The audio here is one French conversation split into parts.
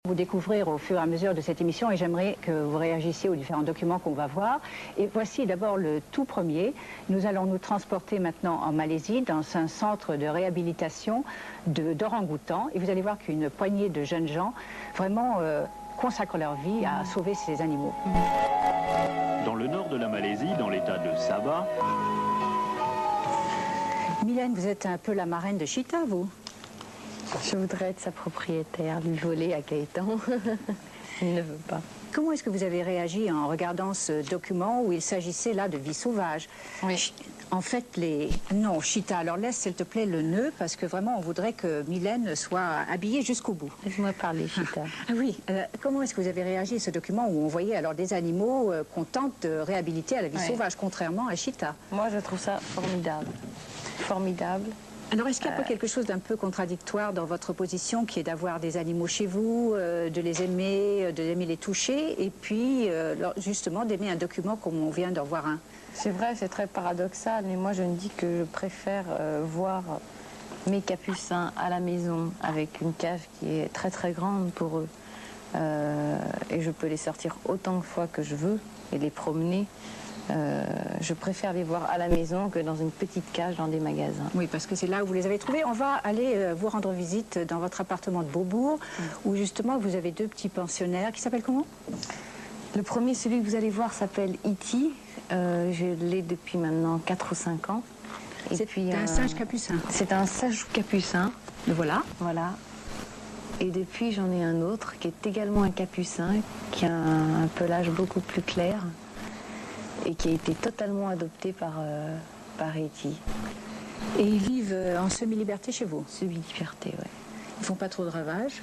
Vous découvrir au fur et à mesure de cette émission et j'aimerais que vous réagissiez aux différents documents qu'on va voir. Et voici d'abord le tout premier. Nous allons nous transporter maintenant en Malaisie dans un centre de réhabilitation d'orang-outans et vous allez voir qu'une poignée de jeunes gens vraiment consacrent leur vie à sauver ces animaux. Dans le nord de la Malaisie, dans l'état de Sabah... Mylène, vous êtes un peu la marraine de Chita, vous? Je voudrais être sa propriétaire, lui voler à Gaëtan. Il ne veut pas. Comment est-ce que vous avez réagi en regardant ce document où il s'agissait là de vie sauvage? Oui. En fait, Non, Chita, alors laisse s'il te plaît le nœud, parce que vraiment on voudrait que Mylène soit habillée jusqu'au bout. Laisse-moi parler, Chita. Ah oui, comment est-ce que vous avez réagi à ce document où on voyait alors des animaux qu'on tente de réhabiliter à la vie sauvage, contrairement à Chita? Moi, je trouve ça formidable. Formidable. Alors, est-ce qu'il n'y a pas quelque chose d'un peu contradictoire dans votre position qui est d'avoir des animaux chez vous, de les aimer, les toucher, et puis, justement, d'aimer un document comme on vient d'en voir un? C'est vrai, c'est très paradoxal, mais moi, je me dis que je préfère voir mes capucins à la maison avec une cage qui est très, très grande pour eux. Et je peux les sortir autant de fois que je veux et les promener. Je préfère les voir à la maison que dans une petite cage dans des magasins. Oui, parce que c'est là où vous les avez trouvés. On va aller vous rendre visite dans votre appartement de Beaubourg, où justement vous avez deux petits pensionnaires qui s'appellent comment? Le premier, celui que vous allez voir, s'appelle Iti. Je l'ai depuis maintenant 4 ou 5 ans. C'est un singe capucin. C'est un singe capucin. Le voilà. Voilà. Et depuis, j'en ai un autre qui est également un capucin, qui a un pelage beaucoup plus clair. Et qui a été totalement adopté par Iti. Et ils vivent en semi-liberté chez vous? Semi-liberté, oui. Ils font pas trop de ravages?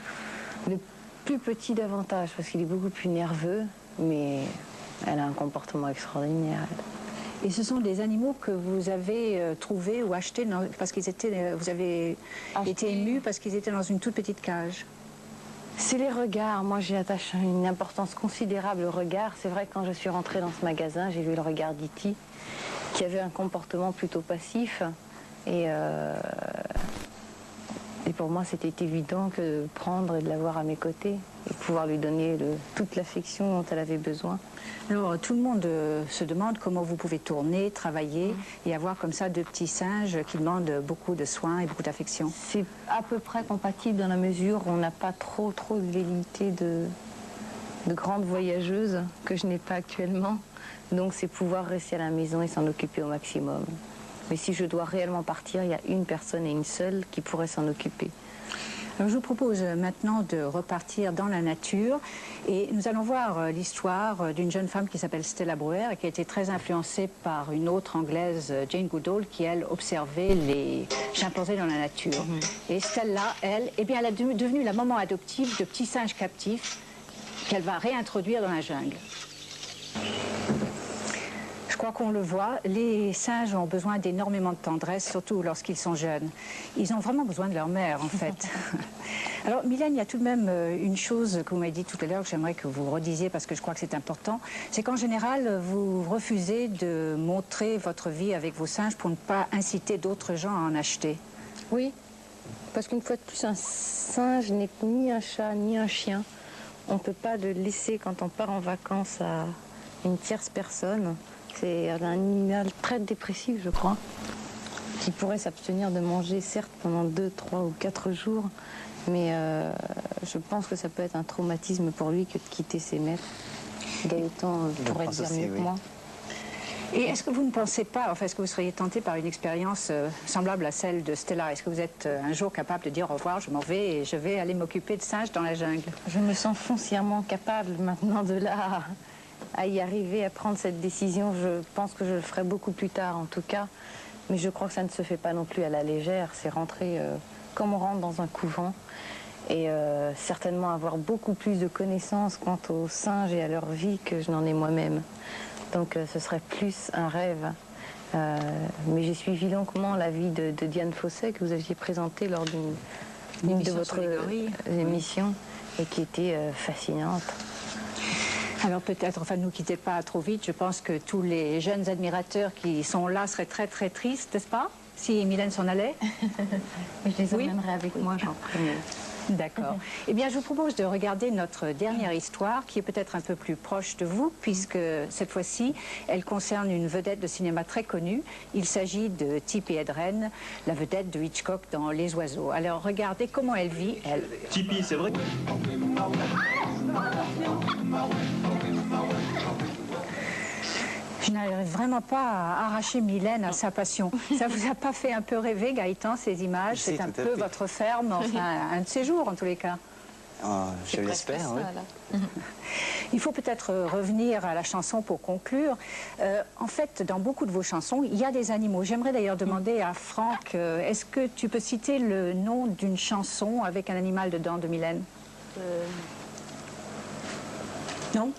Le plus petit davantage, parce qu'il est beaucoup plus nerveux, mais elle a un comportement extraordinaire. Et ce sont des animaux que vous avez trouvés ou achetés parce qu'ils étaient, vous avez été ému parce qu'ils étaient dans une toute petite cage? C'est les regards. Moi, j'y attache une importance considérable au regard. C'est vrai que quand je suis rentrée dans ce magasin, j'ai vu le regard d'Iti, qui avait un comportement plutôt passif. Et pour moi, c'était évident que de prendre et de l'avoir à mes côtés et pouvoir lui donner toute l'affection dont elle avait besoin. Alors, tout le monde se demande comment vous pouvez tourner, travailler et avoir comme ça deux petits singes qui demandent beaucoup de soins et beaucoup d'affection. C'est à peu près compatible dans la mesure où on n'a pas trop de velléité de grande voyageuse que je n'ai pas actuellement. Donc, c'est pouvoir rester à la maison et s'en occuper au maximum. Mais si je dois réellement partir, il y a une personne et une seule qui pourrait s'en occuper. Alors, je vous propose maintenant de repartir dans la nature et nous allons voir l'histoire d'une jeune femme qui s'appelle Stella Bruer et qui a été très influencée par une autre anglaise, Jane Goodall, qui elle observait les chimpanzés dans la nature. Et Stella, elle, eh bien, elle est devenue la maman adoptive de petits singes captifs qu'elle va réintroduire dans la jungle. Je crois qu'on le voit, les singes ont besoin d'énormément de tendresse, surtout lorsqu'ils sont jeunes. Ils ont vraiment besoin de leur mère, en fait. Alors, Mylène, il y a tout de même une chose que vous m'avez dit tout à l'heure que j'aimerais que vous redisiez parce que je crois que c'est important. C'est qu'en général, vous refusez de montrer votre vie avec vos singes pour ne pas inciter d'autres gens à en acheter. Oui, parce qu'une fois de plus, un singe n'est ni un chat ni un chien. On ne peut pas le laisser quand on part en vacances à une tierce personne. C'est un animal très dépressif, je crois, qui pourrait s'abstenir de manger, certes, pendant 2, 3 ou 4 jours, mais je pense que ça peut être un traumatisme pour lui que de quitter ses maîtres. Gaëtan pourrait dire mieux que moi. Et est-ce que vous ne pensez pas, enfin, est-ce que vous seriez tenté par une expérience semblable à celle de Stella? Est-ce que vous êtes un jour capable de dire au revoir, je m'en vais et je vais aller m'occuper de singes dans la jungle? Je me sens foncièrement capable maintenant de là à y arriver, à prendre cette décision. Je pense que je le ferai beaucoup plus tard en tout cas, mais je crois que ça ne se fait pas non plus à la légère. C'est rentrer comme on rentre dans un couvent et certainement avoir beaucoup plus de connaissances quant aux singes et à leur vie que je n'en ai moi-même. Donc ce serait plus un rêve. Mais j'ai suivi longuement la vie de Diane Fossey que vous aviez présentée lors d'une de votre émissions et qui était fascinante. Alors peut-être, enfin ne nous quittez pas trop vite, je pense que tous les jeunes admirateurs qui sont là seraient très très tristes, n'est-ce pas? Si Mylène s'en allait? Je les emmènerai avec moi, j'en prie. D'accord. Eh bien, je vous propose de regarder notre dernière histoire, qui est peut-être un peu plus proche de vous, puisque cette fois-ci, elle concerne une vedette de cinéma très connue. Il s'agit de Tippi Hedren, la vedette de Hitchcock dans Les Oiseaux. Alors, regardez comment elle vit, elle. Tippi, c'est vrai. Je n'arrive vraiment pas à arracher Mylène à sa passion. Ça vous a pas fait un peu rêver, Gaëtan, ces images? Si, C'est un tout à peu fait. votre ferme, enfin, un de ces jours, en tous les cas. Je l'espère, oui. Il faut peut-être revenir à la chanson pour conclure. En fait, dans beaucoup de vos chansons, il y a des animaux. J'aimerais d'ailleurs demander à Franck, est-ce que tu peux citer le nom d'une chanson avec un animal dedans de Mylène? Non?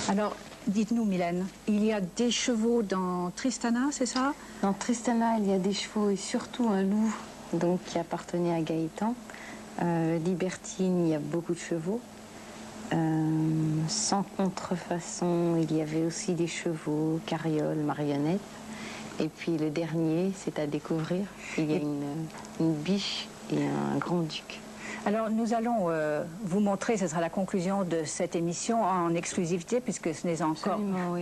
Alors, dites-nous, Mylène, il y a des chevaux dans Tristana, c'est ça? Dans Tristana, il y a des chevaux et surtout un loup donc, qui appartenait à Gaëtan. Libertine, il y a beaucoup de chevaux. Sans contrefaçon, il y avait aussi des chevaux, carrioles, marionnettes. Et puis le dernier, c'est à découvrir. Il y a une biche et un grand-duc. Alors nous allons vous montrer, ce sera la conclusion de cette émission en exclusivité, puisque ce n'est encore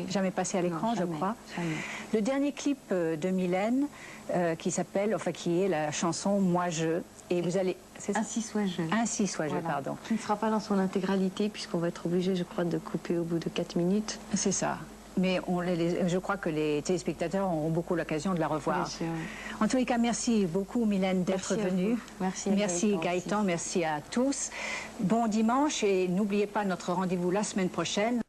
jamais passé à l'écran, je crois. Jamais. Le dernier clip de Mylène, qui est la chanson Moi je, et vous allez... Ainsi soit-je. Ainsi soit-je, Voilà. pardon. Qui ne sera pas dans son intégralité, puisqu'on va être obligé, je crois, de couper au bout de 4 minutes. C'est ça. Mais je crois que les téléspectateurs auront beaucoup l'occasion de la revoir. Bien sûr. En tous les cas, merci beaucoup Mylène d'être Merci à venue. vous. Merci à Merci Gaëtan Gaëtan, aussi. merci à tous. Bon dimanche et n'oubliez pas notre rendez-vous la semaine prochaine.